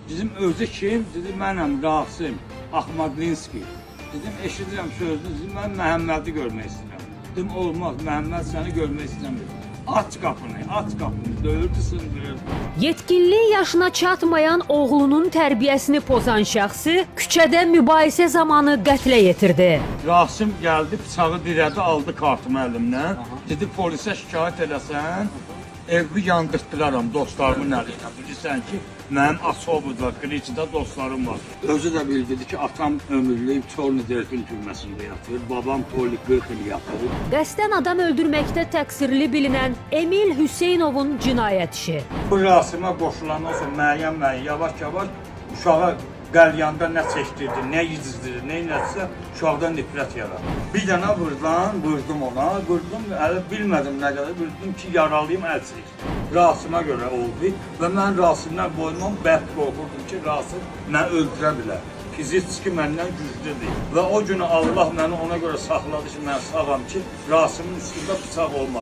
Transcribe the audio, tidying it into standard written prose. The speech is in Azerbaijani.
Bizim özü kim? Dedi, mənəm Rasim Axmadlinski. Dedim, eşidirəm sözünüzü, mən Məhəmmədi görmək istəyirəm. Dedim, olmaz, Məhəmməd səni görmək istəmir. Aç qapını, döyürdü, sındırırdı. Yetkinlik yaşına çatmayan oğlunun tərbiyəsini pozan şəxsi küçədə mübahisə zamanı qətlə yetirdi. Rasim gəldi, bıçağı dirədi, aldı kartımı əlimdən. Dedi, polisə şikayət eləsən, evi yandırtdıraram dostlarımın əlinə. Bilirsən ki, mənim Asobada, Qliçdə dostlarım var. Özü də bildirdi ki, atam ömürlüyüb Çorlu Delfin türməsində yatır, babam Polik 40 il yatır. Qəsdən adam öldürməkdə təqsirli bilinən Emil Hüseynovun cinayət işi. Bu Rasimə qoşulandan sonra müəyyən yavaş-yavaş uşağa qəlyanda nə çəkdirdi, nə yedizdirdi, nə eləsə uşaqdan nifrət yaradı. Bir dənə vurdum ona, əli bilmədim nə qədər, vurdum ki, yaralıyım, əl çəkdim. Rasimə görə oldu və mən Rasimdən boynum bərk qorxurdum ki, Rasim məni öldürə bilər. Fiziki məndən güclüdür və o günü Allah məni ona görə saxladı ki, mən sağam ki, Rasimin üstündə bıçaq olmadı.